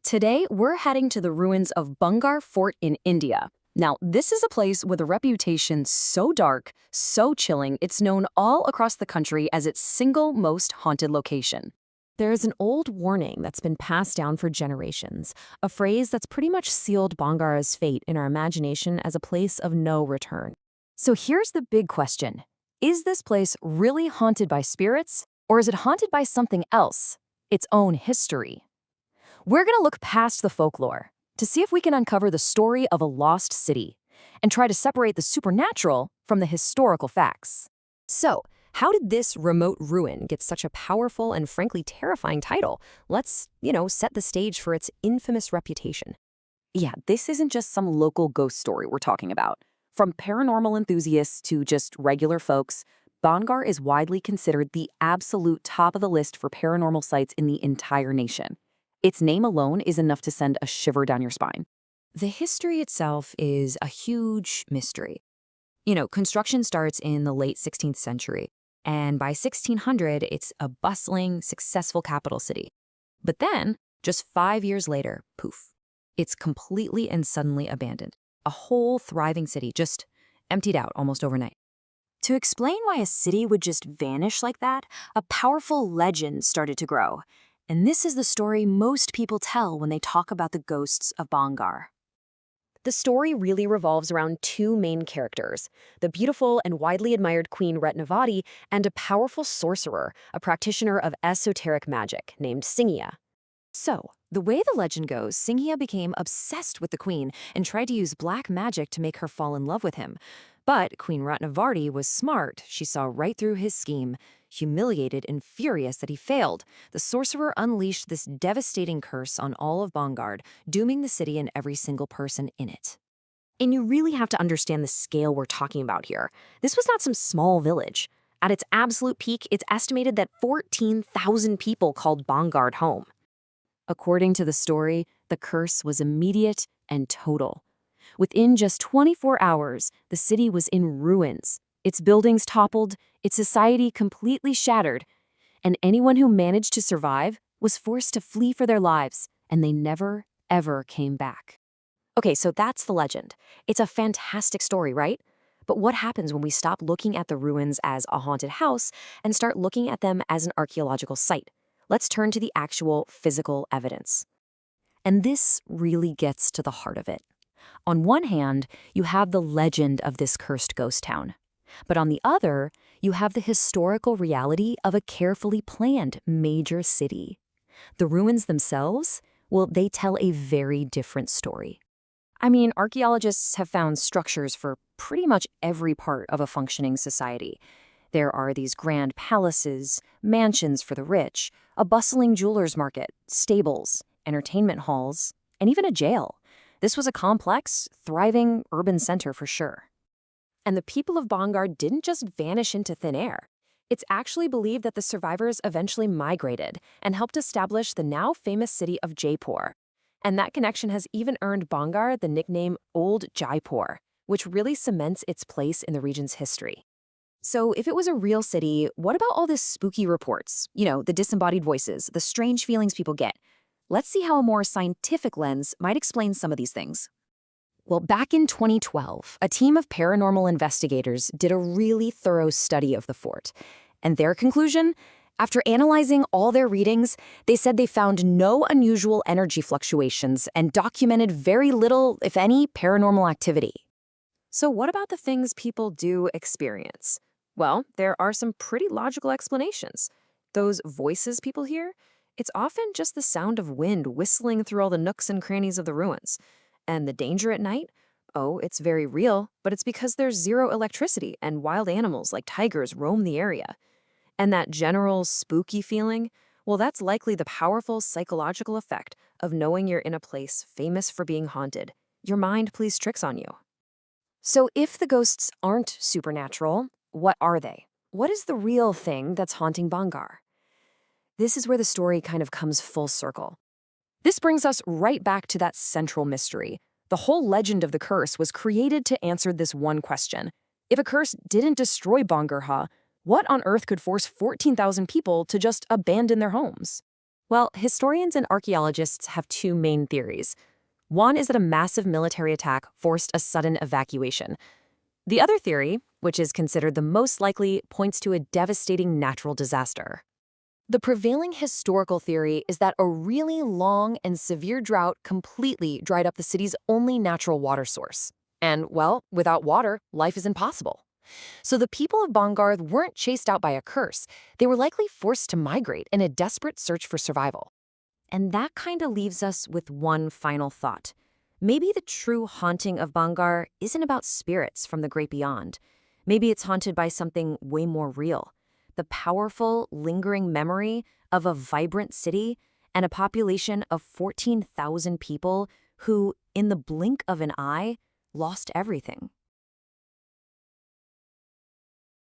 Today, we're heading to the ruins of Bhangarh Fort in India. Now, this is a place with a reputation so dark, so chilling, it's known all across the country as its single most haunted location. There's an old warning that's been passed down for generations, a phrase that's pretty much sealed Bhangarh's fate in our imagination as a place of no return. So here's the big question. Is this place really haunted by spirits, or is it haunted by something else, its own history? We're going to look past the folklore to see if we can uncover the story of a lost city and try to separate the supernatural from the historical facts. So, how did this remote ruin get such a powerful and frankly terrifying title? Let's, set the stage for its infamous reputation. Yeah, this isn't just some local ghost story we're talking about. From paranormal enthusiasts to just regular folks, Bhangarh is widely considered the absolute top of the list for paranormal sites in the entire nation. Its name alone is enough to send a shiver down your spine. The history itself is a huge mystery. Construction starts in the late 16th century, and by 1600, it's a bustling, successful capital city. But then, just 5 years later, poof, it's completely and suddenly abandoned. A whole thriving city just emptied out almost overnight. To explain why a city would just vanish like that, a powerful legend started to grow. And this is the story most people tell when they talk about the ghosts of Bhangarh. The story really revolves around two main characters, the beautiful and widely admired Queen Retnavati and a powerful sorcerer, a practitioner of esoteric magic named Singhia. So, the way the legend goes, Singhia became obsessed with the queen and tried to use black magic to make her fall in love with him. But Queen Ratnavarti was smart. She saw right through his scheme. Humiliated and furious that he failed, the sorcerer unleashed this devastating curse on all of Bhangarh, dooming the city and every single person in it. And you really have to understand the scale we're talking about here. This was not some small village. At its absolute peak, it's estimated that 14,000 people called Bhangarh home. According to the story, the curse was immediate and total. Within just 24 hours, the city was in ruins. Its buildings toppled, its society completely shattered, and anyone who managed to survive was forced to flee for their lives, and they never, ever came back. Okay, so that's the legend. It's a fantastic story, right? But what happens when we stop looking at the ruins as a haunted house and start looking at them as an archaeological site? Let's turn to the actual physical evidence. And this really gets to the heart of it. On one hand, you have the legend of this cursed ghost town. But on the other, you have the historical reality of a carefully planned major city. The ruins themselves, well, they tell a very different story. I mean, archaeologists have found structures for pretty much every part of a functioning society. There are these grand palaces, mansions for the rich, a bustling jeweler's market, stables, entertainment halls, and even a jail. This was a complex, thriving urban center for sure. And the people of Bhangarh didn't just vanish into thin air. It's actually believed that the survivors eventually migrated and helped establish the now famous city of Jaipur. And that connection has even earned Bhangarh the nickname Old Jaipur, which really cements its place in the region's history. So if it was a real city, what about all these spooky reports? The disembodied voices, the strange feelings people get. Let's see how a more scientific lens might explain some of these things. Well, back in 2012, a team of paranormal investigators did a really thorough study of the fort. And their conclusion? After analyzing all their readings, they said they found no unusual energy fluctuations and documented very little, if any, paranormal activity. So what about the things people do experience? Well, there are some pretty logical explanations. Those voices people hear? It's often just the sound of wind whistling through all the nooks and crannies of the ruins. And the danger at night? Oh, it's very real, but it's because there's zero electricity and wild animals like tigers roam the area. And that general spooky feeling? Well, that's likely the powerful psychological effect of knowing you're in a place famous for being haunted. Your mind plays tricks on you. So if the ghosts aren't supernatural, what are they? What is the real thing that's haunting Bhangarh? This is where the story kind of comes full circle. This brings us right back to that central mystery. The whole legend of the curse was created to answer this one question. If a curse didn't destroy Bhangarh, what on earth could force 14,000 people to just abandon their homes? Well, historians and archaeologists have two main theories. One is that a massive military attack forced a sudden evacuation. The other theory, which is considered the most likely, points to a devastating natural disaster. The prevailing historical theory is that a really long and severe drought completely dried up the city's only natural water source. And, well, without water, life is impossible. So the people of Bhangarh weren't chased out by a curse. They were likely forced to migrate in a desperate search for survival. And that kind of leaves us with one final thought. Maybe the true haunting of Bhangarh isn't about spirits from the great beyond. Maybe it's haunted by something way more real. The powerful, lingering memory of a vibrant city and a population of 14,000 people who, in the blink of an eye, lost everything.